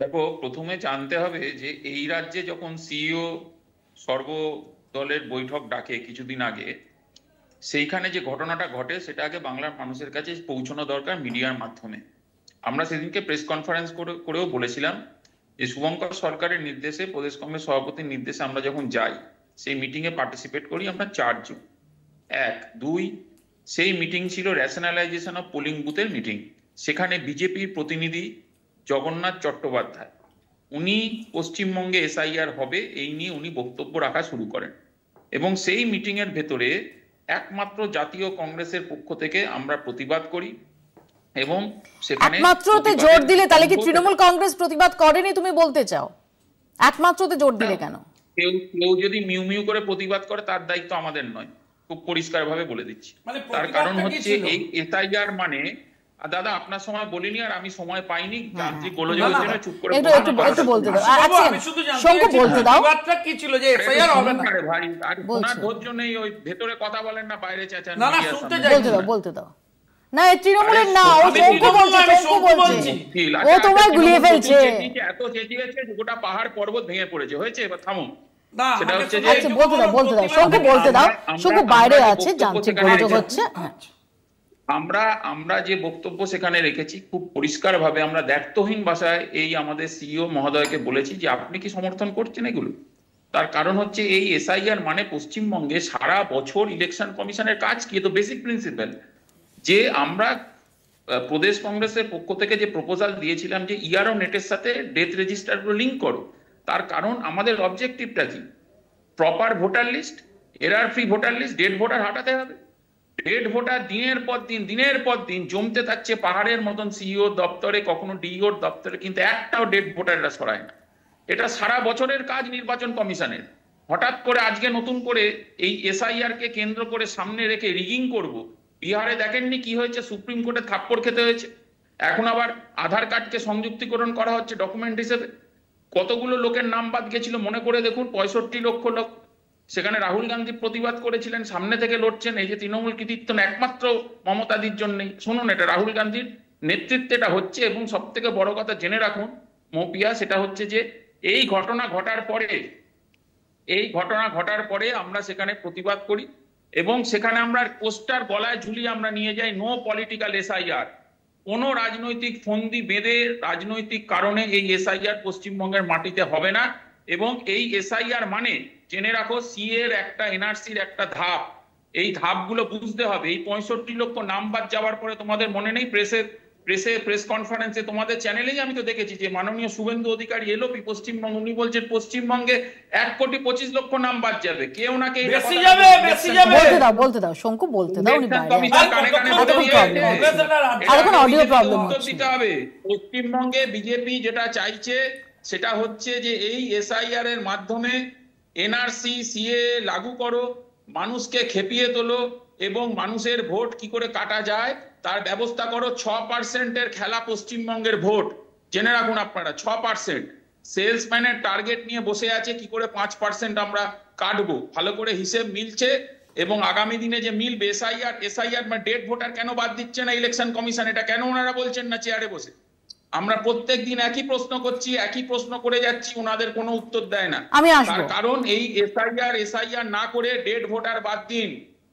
দেখো, প্রথমে জানতে হবে যে এই রাজ্যে যখন সিইও সর্বদলের বৈঠক ডাকে কিছুদিন আগে, সেইখানে যে ঘটনাটা ঘটে সেটা আগে বাংলার মানুষের কাছে পৌঁছানো দরকার মিডিয়ার মাধ্যমে। আমরা সেদিনকে প্রেস কনফারেন্স করেও বলেছিলাম যে শুভঙ্কর সরকারের নির্দেশে, প্রদেশ কংগ্রেস সভাপতির নির্দেশে আমরা যখন যাই, সেই মিটিং এ পার্টিসিপেট করি আমরা 4 জন। 1, 2, সেই মিটিং ছিল রেশনালাইজেশন অফ পোলিং বুথের মিটিং। সেখানে বিজেপির প্রতিনিধি জগন্নাথ চট্টোপাধ্যায়, উনি পশ্চিমবঙ্গে এসআইআর হবে এই নিয়ে উনি বক্তব্য রাখা শুরু করেন, এবং সেই মিটিং এর ভেতরে একমাত্র জাতীয় কংগ্রেসের পক্ষ থেকে আমরা প্রতিবাদ করি। এবং সেখানে একমাত্রতে জোর দিলে তাহলে কি তৃণমূল কংগ্রেস প্রতিবাদ করেনি তুমি বলতে চাও? একমাত্রতে জোর দিলে কেন? কেউ যদি মিউ মিউ করে প্রতিবাদ করে তার দায়িত্ব আমাদের নয়, খুব পরিষ্কার ভাবে বলে দিচ্ছি। তার কারণ হচ্ছে এই এসআইআর মানে, দাদা আপনার সময় বলিনি আর আমি সময় পাইনি, যান্ত্রিক গোলযোগের জন্য চুপ করে একটু বলতে দাও। আমি শুধু শঙ্কু বলতে দাও বিবাদটা কি ছিল যে এসআইআর হবে না? আরে ভাই, আর ওনার ধৈর্য নেই, ওই ভেতরে কথা বলেন না, বাইরে চেঁচান। না না, শুনতে যাই, বলতে দাও না। এই তৃণমূলের না, ও শঙ্কু বলছে, ও তোমায় গুলিয়ে ফেলছে। এত চেঁচিয়েছে যে গোটা পাহাড় পর্বত ভেঙে পড়েছে। হয়েছে, এবার থামো। সেটা হচ্ছে যে বলতে দাও শঙ্কু, বলতে দাও। শঙ্কু বাইরে আছে, যান্ত্রিক গোলযোগ হচ্ছে। আমরা যে বক্তব্য সেখানে রেখেছি খুব পরিষ্কার ভাবে আমরা দ্ব্যর্থহীন ভাষায় এই আমাদের সিইও মহোদয়কে বলেছি যে আপনি কি সমর্থন করছেন এগুলো? তার কারণ হচ্ছে এই এসআইআর মানে পশ্চিমবঙ্গে সারা বছর ইলেকশন কমিশনের কাজ কি, তো বেসিক প্রিন্সিপাল যে আমরা প্রদেশ কংগ্রেসের পক্ষ থেকে যে প্রপোজাল দিয়েছিলাম যে ইআরও নেটের সাথে ডেথ রেজিস্টারগুলো লিঙ্ক করো। তার কারণ আমাদের অবজেক্টিভটা কি? Proper voter list, error free voter list, dead voter হাঁটাতে হবে। ডেড ভোটার দিনের পর দিন জমতে থাকছে পাহাড়ের মতন সিইও দপ্তরে, কখনো ডিইওর দপ্তরে, কিন্তু একটাও ডেড ভোটাররা সরায় না। এটা সারা বছরের কাজ নির্বাচন কমিশনের। হঠাৎ করে আজকে নতুন করে এই এসআইআর কে কেন্দ্র করে সামনে রেখে রিগিং করব। বিহারে দেখেননি কি হয়েছে? সুপ্রিম কোর্টে থাপ্পড় খেতে হয়েছে। এখন আবার আধার কার্ডকে সংযুক্তিকরণ করা হচ্ছে ডকুমেন্ট হিসেবে। কতগুলো লোকের নাম বাদ গেছিল মনে করে দেখুন, 65 লক্ষ লোক। সেখানে রাহুল গান্ধী প্রতিবাদ করেছিলেন, সামনে থেকে লড়ছেন। এই যে তৃণমূল কৃতিত্ব একমাত্র মমতাদির জন্যই। শুনুন, এটা রাহুল গান্ধীর নেতৃত্বে এটা হচ্ছে। এবং সব থেকে বড় কথা জেনে রাখুন মৌপিয়া, সেটা হচ্ছে যে এই ঘটনা ঘটার পরে আমরা সেখানে প্রতিবাদ করি এবং সেখানে আমরা পোস্টার গলায় ঝুলিয়ে আমরা নিয়ে যাই, নো পলিটিক্যাল এসআইআর। কোনো রাজনৈতিক ফন্দি বেঁধে রাজনৈতিক কারণে এই এসআইআর পশ্চিমবঙ্গের মাটিতে হবে না। এবং এই এসআইআর মানে জেনে রাখো সিএ এর একটা, এনআরসির একটা ধাপ। এই ধাপগুলো বুঝতে হবে। এই 65 লক্ষ নাম বাদ যাওয়ার পরে তোমাদের মনে নেই প্রেস কনফারেন্সে তোমাদের চ্যানেলেই আমি তো দেখেছি যে মাননীয় শুভেন্দু অধিকারী এলওপি পশ্চিমবঙ্গ, উনি বলছেন পশ্চিমবঙ্গে 1,25,00,000 নাম বাদ যাবে। কেউ না কেউ বেশি যাবে। বলতে দাও শঙ্কু, বলতে দাও। উনি অডিও প্রবলেম দিতে হবে। পশ্চিমবঙ্গে বিজেপি যেটা চাইছে সেটা হচ্ছে যে এই এসআইআর এর মাধ্যমে এনআরসি সিএ লাগু করো, মানুষকে খেপিয়ে তোলো এবং মানুষের ভোট কি করে কাটা যায় তার ব্যবস্থা করো। 6% খেলা পশ্চিমবঙ্গের ভোট। জেনে রাখুন আপনারা, 6%। সেলসম্যানের টার্গেট নিয়ে বসে আছে কি করে 5% আমরা কাটবো। ভালো করে হিসেব মিলছে এবং আগামী দিনে যে মিলবে। এসআইআর মানে ডেড ভোটার কেন বাদ দিচ্ছে না ইলেকশন কমিশন, এটা কেন ওনারা বলছেন না চেয়ারে বসে? আমরা প্রত্যেকদিন একই প্রশ্ন করছি, একই প্রশ্ন করে যাচ্ছি, ওনাদের কোনো উত্তর দেয় না। তার কারণ এই এসআইআর না করে ডেড ভোটার বাদ দিন।